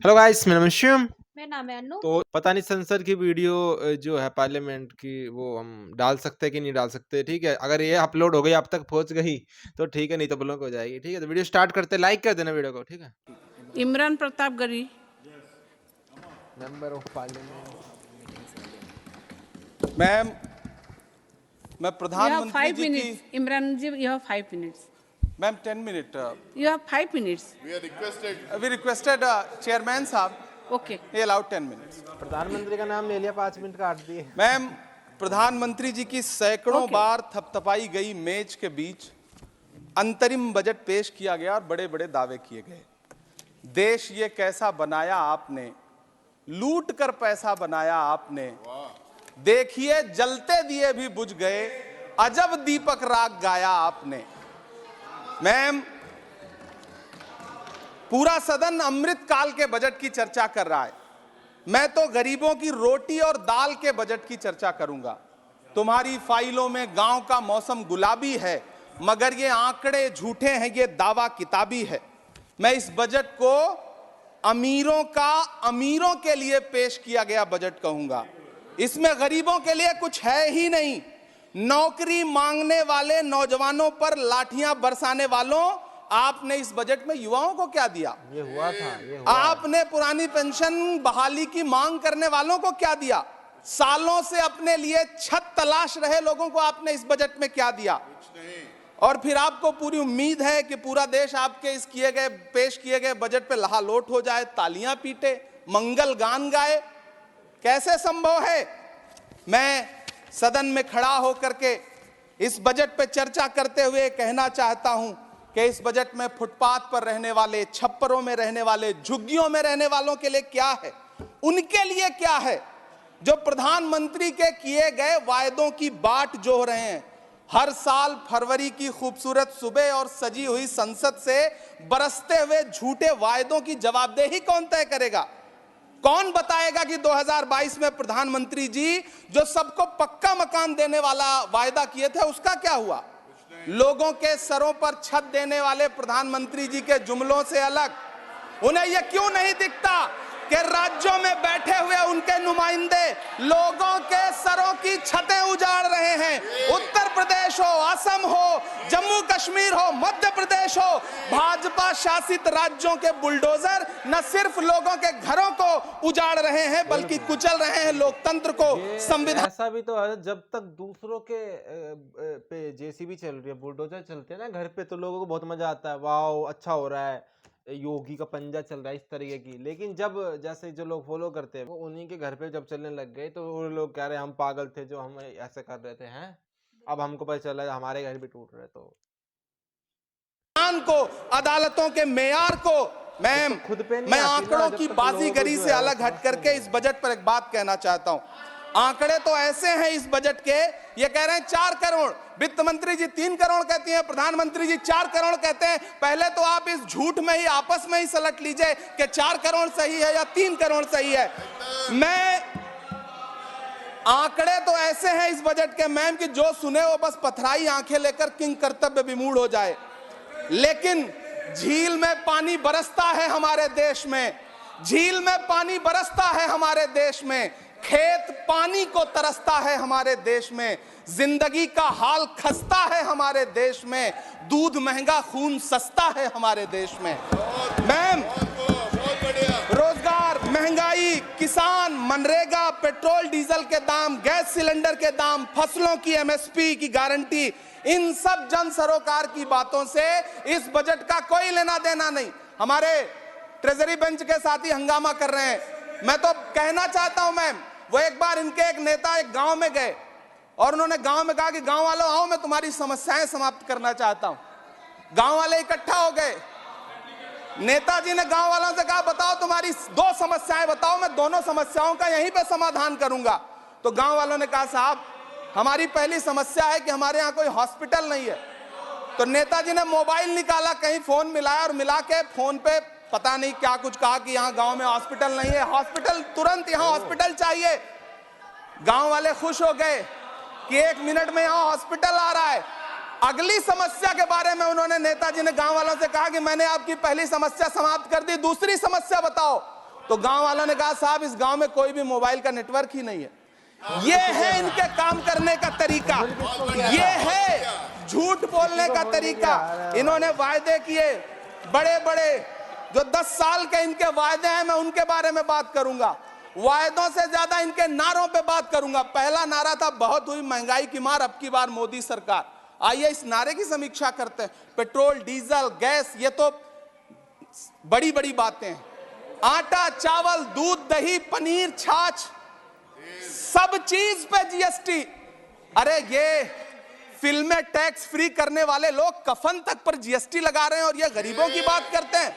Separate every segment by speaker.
Speaker 1: Hello guys, मेरा नाम है शिवम।
Speaker 2: मेरा नाम है अनु।
Speaker 1: तो पता नहीं संसद की वीडियो जो है पार्लियामेंट की वो हम डाल सकते हैं कि नहीं डाल सकते। ठीक है, अगर ये अपलोड हो गई आप तक पहुंच गई तो ठीक है, नहीं तो ब्लॉक हो जाएगी। ठीक है, तो वीडियो स्टार्ट करते हैं। लाइक कर देना वीडियो को। ठीक है।
Speaker 3: इमरान प्रताप गरी,
Speaker 1: मेंबर ऑफ पार्लियामेंट।
Speaker 4: मैम, मैं
Speaker 3: you have
Speaker 4: प्रधानमंत्री
Speaker 3: 5
Speaker 4: जी की
Speaker 3: minutes. Imran ji, you have 5 minutes.
Speaker 4: Ma'am 10 minute
Speaker 3: You have 5 minutes.
Speaker 4: We requested chairman साहब
Speaker 3: Okay.
Speaker 4: ये अलाउड 10 मिनट्स।
Speaker 1: प्रधानमंत्री का नाम ले लिया, 5 मिनट काट दिए।
Speaker 4: मैम, प्रधानमंत्री जी की सैकड़ों
Speaker 3: Okay.
Speaker 4: बार थपथपाई गई मेज के बीच अंतरिम बजट पेश किया गया और बड़े बड़े दावे किए गए। देश ये कैसा बनाया आपने, लूट कर पैसा बनाया आपने, देखिए जलते दिए भी बुझ गए, अजब दीपक राग गाया आपने। मैम, पूरा सदन अमृत काल के बजट की चर्चा कर रहा है, मैं तो गरीबों की रोटी और दाल के बजट की चर्चा करूंगा। तुम्हारी फाइलों में गांव का मौसम गुलाबी है, मगर ये आंकड़े झूठे हैं, ये दावा किताबी है। मैं इस बजट को अमीरों का अमीरों के लिए पेश किया गया बजट कहूंगा। इसमें गरीबों के लिए कुछ है ही नहीं। नौकरी मांगने वाले नौजवानों पर लाठियां बरसाने वालों, आपने इस बजट में युवाओं को क्या दिया?
Speaker 1: ये हुआ था, ये हुआ।
Speaker 4: आपने पुरानी पेंशन बहाली की मांग करने वालों को क्या दिया? सालों से अपने लिए छत तलाश रहे लोगों को आपने इस बजट में क्या दिया? और फिर आपको पूरी उम्मीद है कि पूरा देश आपके इस पेश किए गए बजट पे लहालोट हो जाए, तालियां पीटे, मंगल गान गाए। कैसे संभव है? मैं सदन में खड़ा होकर के इस बजट पे चर्चा करते हुए कहना चाहता हूं कि इस बजट में फुटपाथ पर रहने वाले, छप्परों में रहने वाले, झुग्गियों में रहने वालों के लिए क्या है, उनके लिए क्या है जो प्रधानमंत्री के किए गए वायदों की बाट जोह रहे हैं। हर साल फरवरी की खूबसूरत सुबह और सजी हुई संसद से बरसते हुए झूठे वायदों की जवाबदेही कौन तय करेगा? कौन बताएगा कि 2022 में प्रधानमंत्री जी जो सबको पक्का मकान देने वाला वायदा किए थे उसका क्या हुआ? लोगों के सरों पर छत देने वाले प्रधानमंत्री जी के जुमलों से अलग उन्हें यह क्यों नहीं दिखता कि राज्यों में बैठे हुए उनके नुमाइंदे लोगों के सरों की छतें उजाड़ रहे हैं? उत्तर प्रदेश हो, असम हो, जम्मू कश्मीर हो, मध्य प्रदेश हो, भाजपा शासित राज्यों के बुलडोजर न सिर्फ लोगों के घरों को उजाड़ रहे हैं बल्कि कुचल रहे हैं लोकतंत्र को, संविधान।
Speaker 1: ऐसा भी तो है, जब तक दूसरों के पे जेसीबी चल रही है, बुलडोजर चलते हैं ना घर पे, तो लोगों को बहुत मजा आता है, वाह अच्छा हो रहा है, योगी का पंजा चल रहा है, इस तरीके की। लेकिन जब जैसे जो लोग फॉलो करते हैं वो उन्हीं के घर पे जब चलने लग गए तो वो लोग कह रहे हैं हम पागल थे जो हम ऐसे कर रहे थे, हैं अब हमको पता चला है हमारे घर भी टूट रहे। तो
Speaker 4: को, अदालतों के मेयार को, मैम,
Speaker 1: तो खुद पे नहीं
Speaker 4: मैं
Speaker 1: आती ना,
Speaker 4: आंकड़ों
Speaker 1: जब
Speaker 4: की
Speaker 1: तक
Speaker 4: बाजीगरी
Speaker 1: लोगों को
Speaker 4: से
Speaker 1: जो है
Speaker 4: अलग
Speaker 1: वो
Speaker 4: हट करके इस बजट पर एक बात कहना चाहता हूं। आंकड़े तो ऐसे हैं इस बजट के, ये कह रहे हैं 4 करोड़, वित्त मंत्री जी 3 करोड़ कहती हैं, प्रधानमंत्री जी 4 करोड़ कहते हैं। पहले तो आप इस झूठ में ही आपस में ही सलट लीजिए कि 4 करोड़ सही है या 3 करोड़ सही है। मैं आंकड़े तो ऐसे हैं इस बजट के मैम कि जो सुने वो बस पथराई आंखें लेकर किंग कर्तव्य विमूढ़ हो जाए। लेकिन झील में पानी बरसता है हमारे देश में, झील में पानी बरसता है हमारे देश में, खेत पानी को तरसता है हमारे देश में, जिंदगी का हाल खस्ता है हमारे देश में, दूध महंगा खून सस्ता है हमारे देश में। मैम, रोजगार, महंगाई, किसान, मनरेगा, पेट्रोल डीजल के दाम, गैस सिलेंडर के दाम, फसलों की एमएसपी की गारंटी, इन सब जन सरोकार की बातों से इस बजट का कोई लेना देना नहीं। हमारे ट्रेजरी बेंच के साथी हंगामा कर रहे हैं। मैं तो कहना चाहता हूं मैम, वो एक बार इनके एक नेता एक गांव में गए और उन्होंने गांव में कहा कि गांव वालों आओ, मैं तुम्हारी समस्याएं समाप्त करना चाहता हूं। गांव वाले इकट्ठा हो गए। नेताजी ने गांव वालों से कहा बताओ तुम्हारी 2 समस्याएं बताओ, मैं दोनों समस्याओं का यहीं पे समाधान करूंगा। तो गांव वालों ने कहा साहब हमारी पहली समस्या है कि हमारे यहाँ कोई हॉस्पिटल नहीं है। तो नेताजी ने मोबाइल निकाला, कहीं फोन मिलाया और मिला के फोन पे पता नहीं क्या कुछ कहा कि यहाँ गांव में हॉस्पिटल नहीं है, हॉस्पिटल तुरंत, यहाँ हॉस्पिटल चाहिए। गांव वाले खुश हो गए कि 1 मिनट में यहाँ हॉस्पिटल आ रहा है। अगली समस्या के बारे में उन्होंने, नेताजी ने गांव वालों से कहा कि मैंने आपकी पहली समस्या समाप्त कर दी, दूसरी समस्या बताओ। तो गांव वालों ने कहा साहब इस गांव में कोई भी मोबाइल का नेटवर्क ही नहीं है। ये है इनके काम करने का तरीका, ये है झूठ बोलने का तरीका। इन्होंने वायदे किए बड़े बड़े, जो 10 साल के इनके वायदे हैं मैं उनके बारे में बात करूंगा। वायदों से ज्यादा इनके नारों पे बात करूंगा। पहला नारा था बहुत हुई महंगाई की मार, अब की बार मोदी सरकार। आइए इस नारे की समीक्षा करते हैं। पेट्रोल, डीजल, गैस, ये तो बड़ी बड़ी बातें हैं। आटा, चावल, दूध, दही, पनीर, छाछ, सब चीज पे जीएसटी। अरे ये फिल्में टैक्स फ्री करने वाले लोग कफन तक पर जीएसटी लगा रहे हैं और ये गरीबों की बात करते हैं।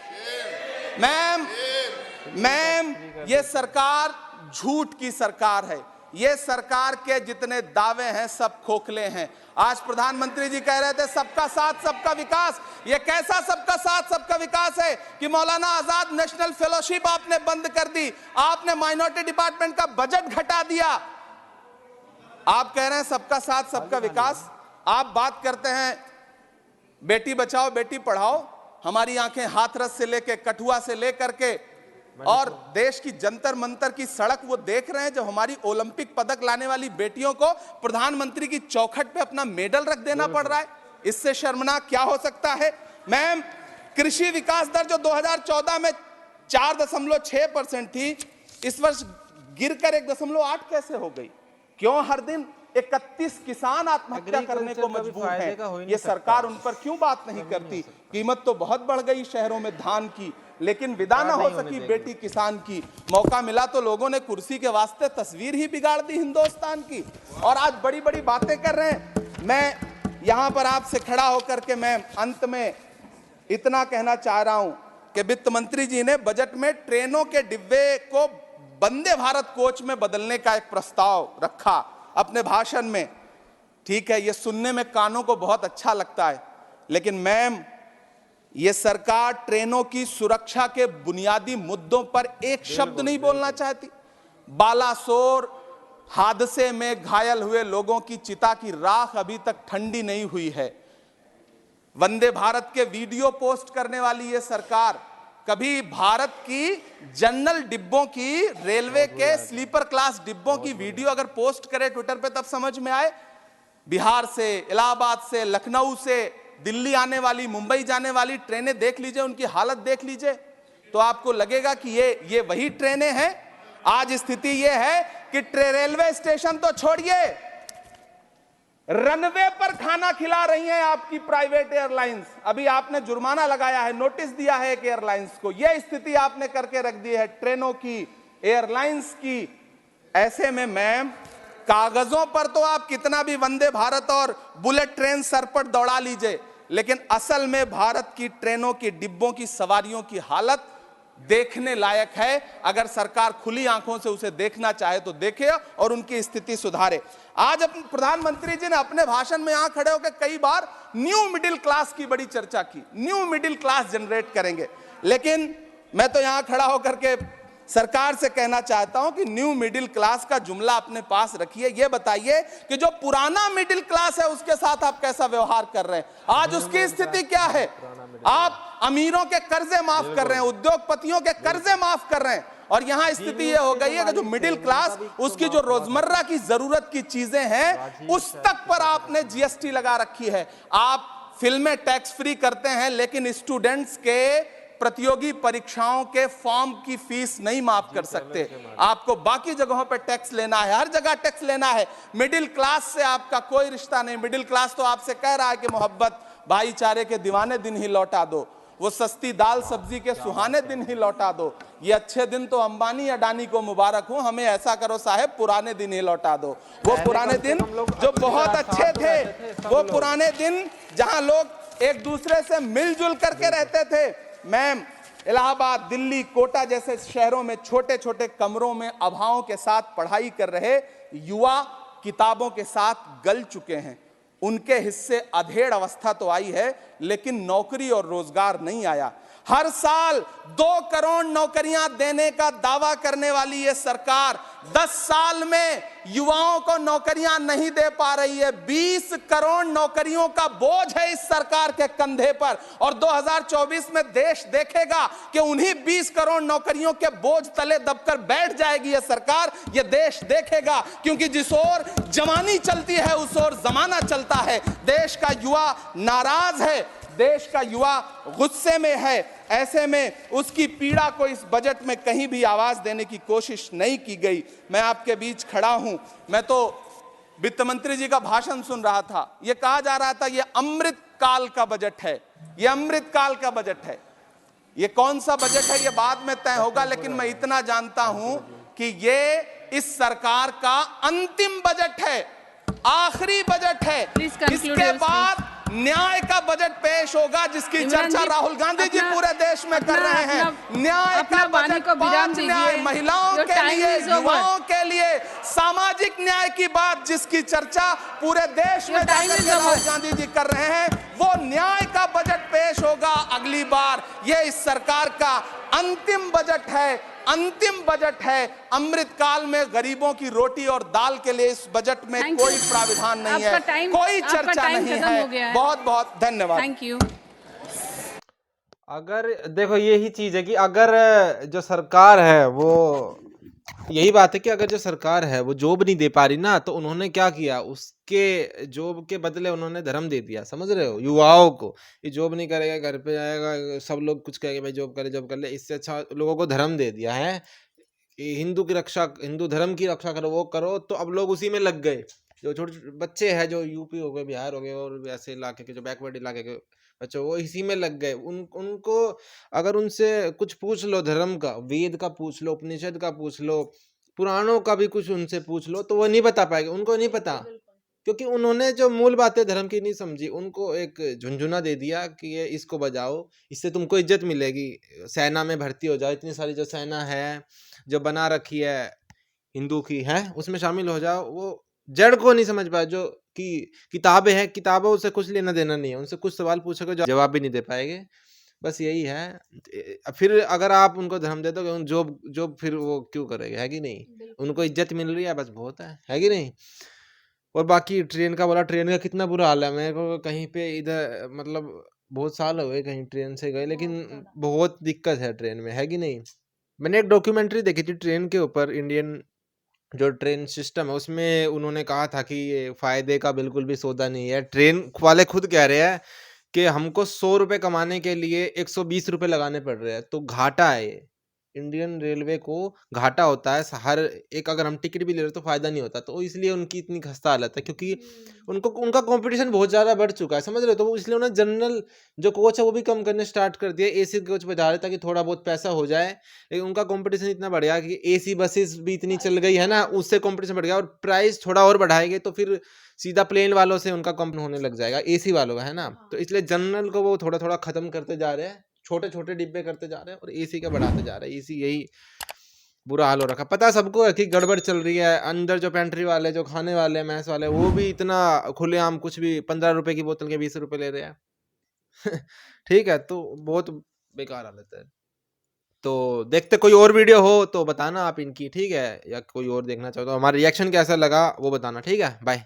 Speaker 4: मैम ये सरकार झूठ की सरकार है। ये सरकार के जितने दावे हैं सब खोखले हैं। आज प्रधानमंत्री जी कह रहे थे सबका साथ सबका विकास। ये कैसा सबका साथ सबका विकास है कि मौलाना आजाद नेशनल फेलोशिप आपने बंद कर दी, आपने माइनॉरिटी डिपार्टमेंट का बजट घटा दिया। आप कह रहे हैं सबका साथ सबका विकास। आप बात करते हैं बेटी बचाओ बेटी पढ़ाओ। हमारी आंखें हाथरस से लेके कठुआ से लेकर के और देश की जंतर मंतर की सड़क वो देख रहे हैं, जब हमारी ओलंपिक पदक लाने वाली बेटियों को प्रधानमंत्री की चौखट पे अपना मेडल रख देना पड़ रहा है। इससे शर्मनाक क्या हो सकता है। मैम कृषि विकास दर जो 2014 में 4.6% थी, इस वर्ष गिरकर 1.8 कैसे हो गई? क्यों हर दिन 31 किसान आत्महत्या करने को मजबूर हैं? ये सरकार उन पर क्यों बात नहीं करती? कीमत तो बहुत बढ़ गई शहरों में धान की, लेकिन विदा ना हो सकी बेटी किसान की। मौका मिला तो लोगों ने कुर्सी के वास्ते तस्वीर ही बिगाड़ दी हिंदुस्तान की, और आज बड़ी बड़ी बातें कर रहे हैं। मैं यहां पर आपसे खड़ा होकर के मैं अंत में इतना कहना चाह रहा हूं कि वित्त मंत्री जी ने बजट में ट्रेनों के डिब्बे को वंदे भारत कोच में बदलने का एक प्रस्ताव रखा अपने भाषण में। ठीक है, ये सुनने में कानों को बहुत अच्छा लगता है, लेकिन मैम ये सरकार ट्रेनों की सुरक्षा के बुनियादी मुद्दों पर एक शब्द नहीं बोलना चाहती। बालासोर हादसे में घायल हुए लोगों की चिता की राख अभी तक ठंडी नहीं हुई है। वंदे भारत के वीडियो पोस्ट करने वाली ये सरकार कभी भारत की जनरल डिब्बों की, रेलवे के स्लीपर क्लास डिब्बों की वीडियो अगर पोस्ट करे ट्विटर पे तब समझ में आए। बिहार से, इलाहाबाद से, लखनऊ से दिल्ली आने वाली, मुंबई जाने वाली ट्रेनें देख लीजिए, उनकी हालत देख लीजिए, तो आपको लगेगा कि ये वही ट्रेनें हैं। आज स्थिति ये है कि रेलवे स्टेशन तो छोड़िए, रनवे पर खाना खिला रही हैं आपकी प्राइवेट एयरलाइंस। अभी आपने जुर्माना लगाया है, नोटिस दिया है एक एयरलाइंस को। यह स्थिति आपने करके रख दी है ट्रेनों की, एयरलाइंस की। ऐसे में मैम कागजों पर तो आप कितना भी वंदे भारत और बुलेट ट्रेन सर पर दौड़ा लीजिए, लेकिन असल में भारत की ट्रेनों की डिब्बों की सवारियों की हालत देखने लायक है। अगर सरकार खुली आंखों से उसे देखना चाहे तो देखे और उनकी स्थिति सुधारे। आज प्रधानमंत्री जी ने अपने भाषण में यहां खड़े होकर कई बार न्यू मिडिल क्लास की बड़ी चर्चा की, न्यू मिडिल क्लास जनरेट करेंगे। लेकिन मैं तो यहां खड़ा होकर के सरकार से कहना चाहता हूं कि न्यू मिडिल क्लास का जुमला अपने पास रखिए। यह बताइए कि जो पुराना मिडिल क्लास है उसके साथ आप कैसा व्यवहार कर रहे हैं। आज उसकी स्थिति क्या है? आप अमीरों के कर्जे माफ कर रहे हैं, उद्योगपतियों के कर्जे माफ कर रहे हैं, और यहां स्थिति यह हो गई है कि जो मिडिल क्लास, उसकी जो रोजमर्रा की जरूरत की चीजें हैं उस तक पर आपने जीएसटी लगा रखी है। आप फिल्में टैक्स फ्री करते हैं, लेकिन स्टूडेंट्स के प्रतियोगी परीक्षाओं के फॉर्म की फीस नहीं माफ कर सकते। आपको बाकी जगहों पर टैक्स लेना है, हर जगह टैक्स लेना है। मिडिल क्लास से आपका कोई रिश्ता नहीं। मिडिल क्लास तो आपसे कह रहा है कि मोहब्बत, भाईचारे के दीवाने दिन ही लौटा दो, वो सस्ती दाल सब्जी के सुहाने दिन ही लौटा दो। ये अच्छे दिन तो अंबानी अडानी को मुबारक हो, हमें ऐसा करो साहब पुराने दिन ही लौटा दो। वो पुराने दिन जो बहुत अच्छे थे, वो पुराने दिन जहां लोग एक दूसरे से मिलजुल करके रहते थे। मैम इलाहाबाद, दिल्ली, कोटा जैसे शहरों में छोटे छोटे कमरों में अभावों के साथ पढ़ाई कर रहे युवा किताबों के साथ गल चुके हैं। उनके हिस्से अधेड़ अवस्था तो आई है, लेकिन नौकरी और रोजगार नहीं आया। हर साल 2 करोड़ नौकरियां देने का दावा करने वाली ये सरकार 10 साल में युवाओं को नौकरियां नहीं दे पा रही है। 20 करोड़ नौकरियों का बोझ है इस सरकार के कंधे पर, और 2024 में देश देखेगा कि उन्हीं 20 करोड़ नौकरियों के बोझ तले दबकर बैठ जाएगी यह सरकार। यह देश देखेगा, क्योंकि जिस ओर जवानी चलती है उस ओर जमाना चलता है। देश का युवा नाराज है, देश का युवा गुस्से में है। ऐसे में उसकी पीड़ा को इस बजट में कहीं भी आवाज देने की कोशिश नहीं की गई। मैं आपके बीच खड़ा हूं, मैं तो वित्त मंत्री जी का भाषण सुन रहा था। यह कहा जा रहा था यह अमृत काल का बजट है, यह अमृत काल का बजट है। यह कौन सा बजट है यह बाद में तय होगा, लेकिन मैं इतना जानता हूं कि यह इस सरकार का अंतिम बजट है, आखिरी बजट है। इसके बाद न्याय का बजट पेश होगा, जिसकी चर्चा राहुल गांधी जी पूरे देश में कर रहे हैं। न्याय का बजट, 5 न्याय, महिलाओं के लिए, युवाओं के लिए, सामाजिक न्याय की बात जिसकी चर्चा पूरे देश में राहुल गांधी जी कर रहे हैं, वो न्याय का बजट पेश होगा अगली बार। ये इस सरकार का अंतिम बजट है, अंतिम बजट है। अमृत काल में गरीबों की रोटी और दाल के लिए इस बजट में कोई प्राविधान नहीं है, कोई चर्चा नहीं है। बहुत बहुत धन्यवाद।
Speaker 3: Thank you.
Speaker 1: अगर देखो यही चीज है कि अगर जो सरकार है वो, यही बात है कि अगर जो सरकार है वो जॉब नहीं दे पा रही ना, तो उन्होंने क्या किया, उसके जॉब के बदले उन्होंने धर्म दे दिया। समझ रहे हो, युवाओं को, ये जॉब नहीं करेगा घर पे जाएगा, सब लोग कुछ कहेंगे भाई जॉब करे जॉब कर ले, इससे अच्छा लोगों को धर्म दे दिया है। हिंदू की रक्षा, हिंदू धर्म की रक्षा करो, वो करो, तो अब लोग उसी में लग गए। जो छोटे बच्चे हैं, जो यूपी हो गए, बिहार हो गए, और ऐसे इलाके के जो बैकवर्ड इलाके के बच्चे, वो इसी में लग गए। उनको अगर उनसे कुछ पूछ लो धर्म का, वेद का पूछ लो, उपनिषद का पूछ लो, पुराणों का भी कुछ उनसे पूछ लो, तो वो नहीं बता पाएंगे, उनको नहीं पता, क्योंकि उन्होंने जो मूल बातें धर्म की नहीं समझी। उनको एक झुंझुना दे दिया कि ये इसको बजाओ, इससे तुमको इज्जत मिलेगी, सेना में भर्ती हो जाओ, इतनी सारी जो सेना है जो बना रखी है हिंदू की है, उसमें शामिल हो जाओ। वो जड़ को नहीं समझ पाया। जो कि किताबें हैं, किताबों से कुछ लेना देना नहीं है, उनसे कुछ सवाल पूछोगे जवाब भी नहीं दे पाएंगे। बस यही है। फिर अगर आप उनको धर्म दे दोगे, जो फिर वो क्यों करेंगे, है कि नहीं? उनको इज्जत मिल रही है, बस बहुत है कि नहीं? और बाकी ट्रेन का बोला, ट्रेन का कितना बुरा हाल है। मेरे को कहीं पे इधर, मतलब बहुत साल हो गए कहीं ट्रेन से गए, लेकिन बहुत दिक्कत है ट्रेन में, है कि नहीं? मैंने एक डॉक्यूमेंट्री देखी थी ट्रेन के ऊपर, इंडियन जो ट्रेन सिस्टम है उसमें उन्होंने कहा था कि ये फायदे का बिल्कुल भी सौदा नहीं है। ट्रेन वाले खुद कह रहे हैं कि हमको 100 रुपए कमाने के लिए 120 रुपए लगाने पड़ रहे हैं, तो घाटा है ये। इंडियन रेलवे को घाटा होता है हर एक, अगर हम टिकट भी ले रहे तो फायदा नहीं होता, तो इसलिए उनकी इतनी खस्ता हालत है, क्योंकि उनका कंपटीशन बहुत ज्यादा बढ़ चुका है, समझ रहे हो? तो इसलिए उन्होंने जनरल जो कोच है वो भी कम करने स्टार्ट कर दिया, एसी कोच बजा रहे ताकि थोड़ा बहुत पैसा हो जाए। लेकिन उनका कंपटीशन इतना बढ़ गया कि एसी बसेस भी इतनी चल गई है ना, उससे कंपटीशन बढ़ गया, और प्राइस थोड़ा और बढ़ाएंगे तो फिर सीधा प्लेन वालों से उनका कम होने लग जाएगा, एसी वालों का, है ना? तो इसलिए जनरल को वो थोड़ा थोड़ा खत्म करते जा रहे हैं, छोटे छोटे डिब्बे करते जा रहे हैं, और एसी का बढ़ाते जा रहे हैं। एसी यही बुरा हाल हो रखा। पता सबको है कि गड़बड़ चल रही है। अंदर जो पेंट्री वाले, जो खाने वाले, मैस वाले, वो भी इतना खुलेआम कुछ भी 15 रुपए की बोतल के 20 रुपए ले रहे हैं। ठीक है, तो बहुत बेकार हालत है। तो देखते, कोई और वीडियो हो तो बताना आप इनकी, ठीक है? या कोई और देखना चाहो तो हमारा रिएक्शन कैसा लगा वो बताना, ठीक है? बाय।